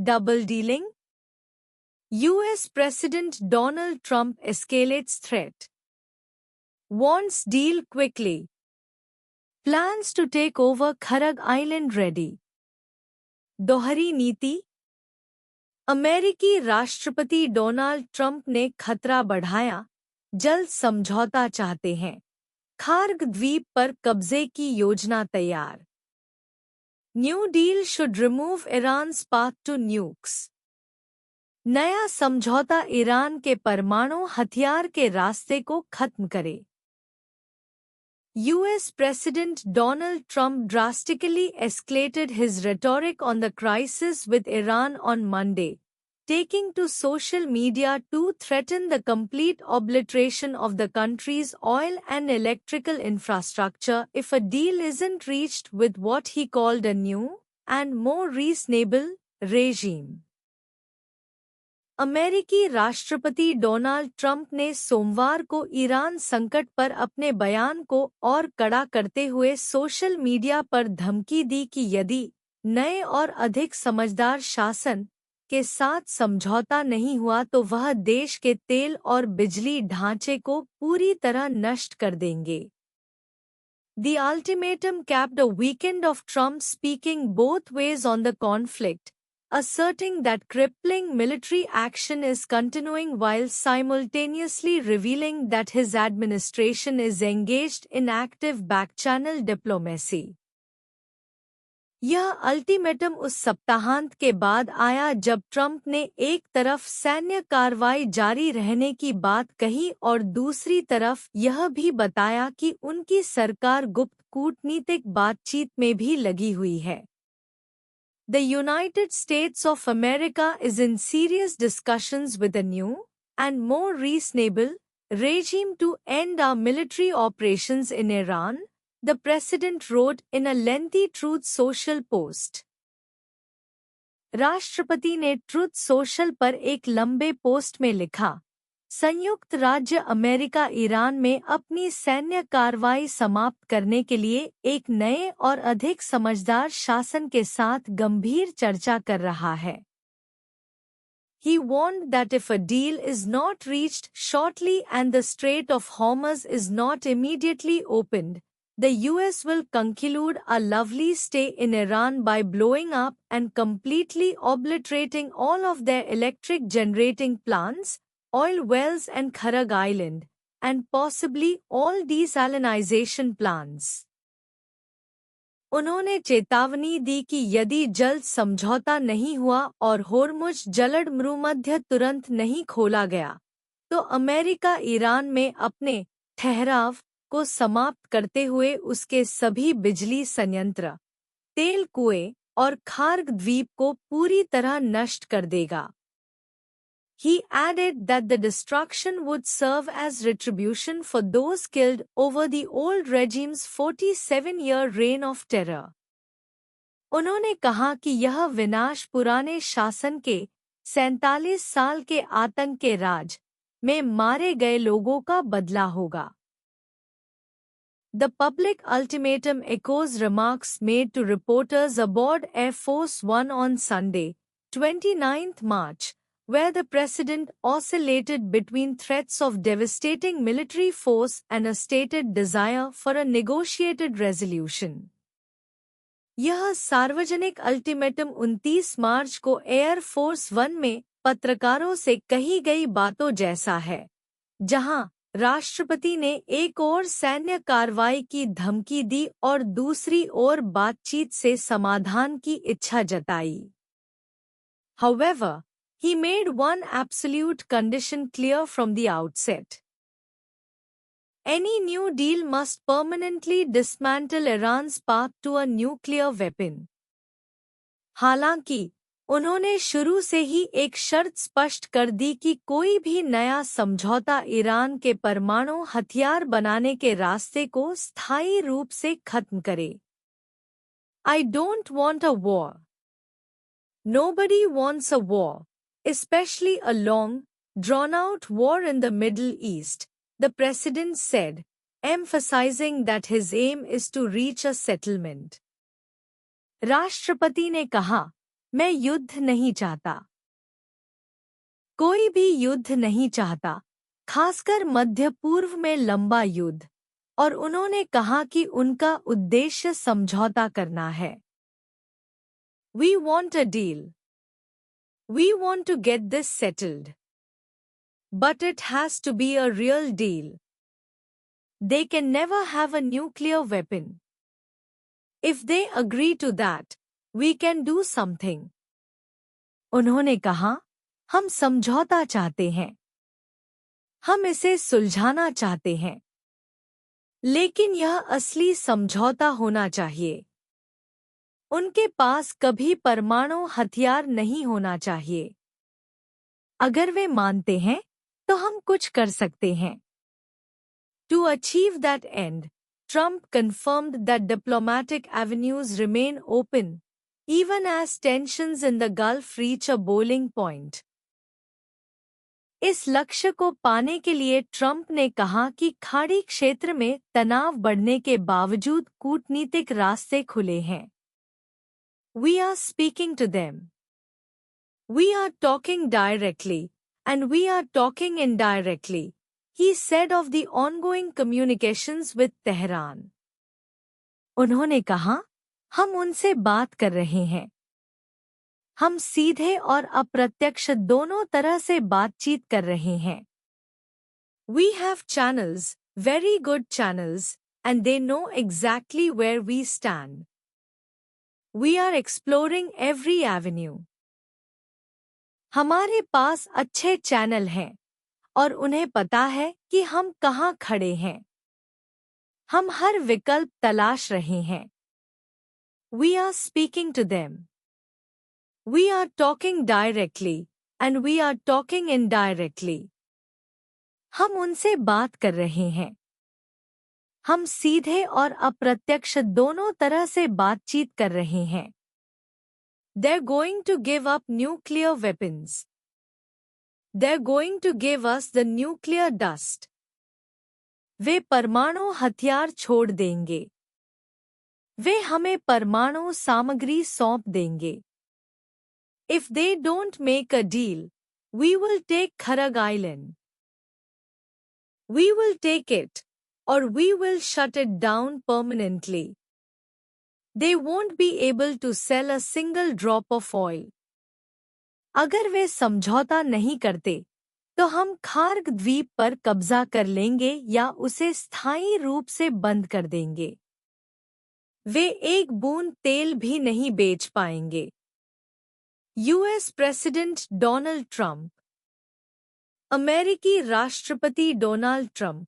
Double dealing? US President Donald Trump escalates threat. Wants deal quickly. Plans to take over Kharag Island ready. दोहरी नीति? अमेरिकी राष्ट्रपति Donald Trump ने खतरा बढ़ाया, जल्द समझौता चाहते हैं। खार्ग द्वीप पर कब्जे की योजना तैयार। New deal should remove Iran's path to nukes. नया समझौता ईरान के परमाणु हथियार के रास्ते को खत्म करे। US President Donald Trump drastically escalated his rhetoric on the crisis with Iran on Monday, taking to social media to threaten the complete obliteration of the country's oil and electrical infrastructure if a deal isn't reached with what he called a new and more reasonable regime. अमेरिकी राष्ट्रपति Donald Trump ने सोमवार को Iran संकट पर अपने बयान को और कड़ा करते हुए सोशल मीडिया पर धमकी दी कि यदि नए और अधिक समझदार शासन के साथ समझौता नहीं हुआ तो वह देश के तेल और बिजली ढांचे को पूरी तरह नष्ट कर देंगे। The ultimatum capped a weekend of Trump speaking both ways on the conflict, asserting that crippling military action is continuing while simultaneously revealing that his administration is engaged in active back-channel diplomacy. यह ultimatum उस सप्ताहांत के बाद आया जब Trump ने एक तरफ सैन्य कार्रवाई जारी रहने की बात कही और दूसरी तरफ यह भी बताया कि उनकी सरकार गुप्त कूटनीतिक बातचीत में भी लगी हुई है। The United States of America is in serious discussions with a new and more reasonable regime to end our military operations in Iran, the president wrote in a lengthy Truth Social post. राष्ट्रपति ने truth social पर एक लंबे post में लिखा, संयुक्त राज्य America Iran में अपनी सैन्य कार्रवाई समाप्त करने के लिए एक नए और अधिक समझदार शासन के साथ गंभीर चर्चा कर रहा है। He warned that if a deal is not reached shortly and the Strait of Hormuz is not immediately opened, the US will conclude a lovely stay in Iran by blowing up and completely obliterating all of their electric generating plants, oil wells and Kharag Island, and possibly all desalinization plants. उन्होंने चेतावनी दी कि यदि जल्द समझौता नहीं हुआ और होर्मुज जलद भूमध्य तुरंत नहीं खोला गया, तो अमेरिका ईरान में अपने ठहराव को समाप्त करते हुए उसके सभी बिजली संयंत्र, तेल कुएं और खार्ग द्वीप को पूरी तरह नष्ट कर देगा। He added that the destruction would serve as retribution for those killed over the old regime's 47-year reign of terror. उन्होंने कहा कि यह विनाश पुराने शासन के 47 साल के आतंक के राज में मारे गए लोगों का बदला होगा। The public ultimatum echoes remarks made to reporters aboard Air Force One on Sunday, 29 March, where the president oscillated between threats of devastating military force and a stated desire for a negotiated resolution. यह सार्वजनिक ultimatum 29 मार्च को air force one में पत्रकारों से कही गई बातों जैसा है, जहां राष्ट्रपति ने एक ओर सैन्य कार्रवाई की धमकी दी और दूसरी ओर बातचीत से समाधान की इच्छा जताई। However, he made one absolute condition clear from the outset. Any new deal must permanently dismantle Iran's path to a nuclear weapon. हालांकि उन्होंने शुरू से ही एक शर्त स्पष्ट कर दी कि कोई भी नया समझौता ईरान के परमाणु हथियार बनाने के रास्ते को स्थायी रूप से खत्म करे। I don't want a war. Nobody wants a war, especially a long, drawn-out war in the Middle East, the president said, emphasizing that his aim is to reach a settlement. राष्ट्रपति ने कहा, मैं युद्ध नहीं चाहता। कोई भी युद्ध नहीं चाहता, खासकर मध्य पूर्व में लंबा युद्ध, और उन्होंने कहा कि उनका उद्देश्य समझौता करना है। We want a deal. We want to get this settled. But it has to be a real deal. They can never have a nuclear weapon. If they agree to that, we can do something. उन्होंने कहा, हम समझौता चाहते हैं। हम इसे सुलझाना चाहते हैं। लेकिन यह असली समझौता होना चाहिए। उनके पास कभी परमाणु हथियार नहीं होना चाहिए। अगर वे मानते हैं, तो हम कुछ कर सकते हैं। To achieve that end, Trump confirmed that diplomatic avenues remain open, even as tensions in the Gulf reach a boiling point. इस लक्ष्य को पाने के लिए ट्रंप ने कहा कि खाड़ी क्षेत्र में तनाव बढ़ने के बावजूद कूटनीतिक रास्ते खुले हैं। We are speaking to them. We are talking directly, and we are talking indirectly, he said of the ongoing communications with Tehran. उन्होंने कहा, हम उनसे बात कर रहे हैं। हम सीधे और अप्रत्यक्ष दोनों तरह से बातचीत कर रहे हैं। We have channels, very good channels, and they know exactly where we stand. We are exploring every avenue. हमारे पास अच्छे चैनल हैं और उन्हें पता है कि हम कहाँ खड़े हैं। हम हर विकल्प तलाश रहे हैं। We are speaking to them. We are talking directly, and we are talking indirectly. हम उनसे बात कर रहे हैं। हम सीधे और अप्रत्यक्ष दोनों तरह से बातचीत कर रहे हैं। They're going to give up nuclear weapons. They're going to give us the nuclear dust. वे परमाणु हथियार छोड़ देंगे। वे हमें परमाणु सामग्री सौंप देंगे। If they don't make a deal, we will take Kharag Island. We will take it, or we will shut it down permanently. They won't be able to sell a single drop of oil. अगर वे समझौता नहीं करते, तो हम Kharg द्वीप पर कब्जा कर लेंगे या उसे स्थायी रूप से बंद कर देंगे। वे एक बूंद तेल भी नहीं बेच पाएंगे। US president Donald Trump. अमेरिकी राष्ट्रपति डोनाल्ड ट्रंप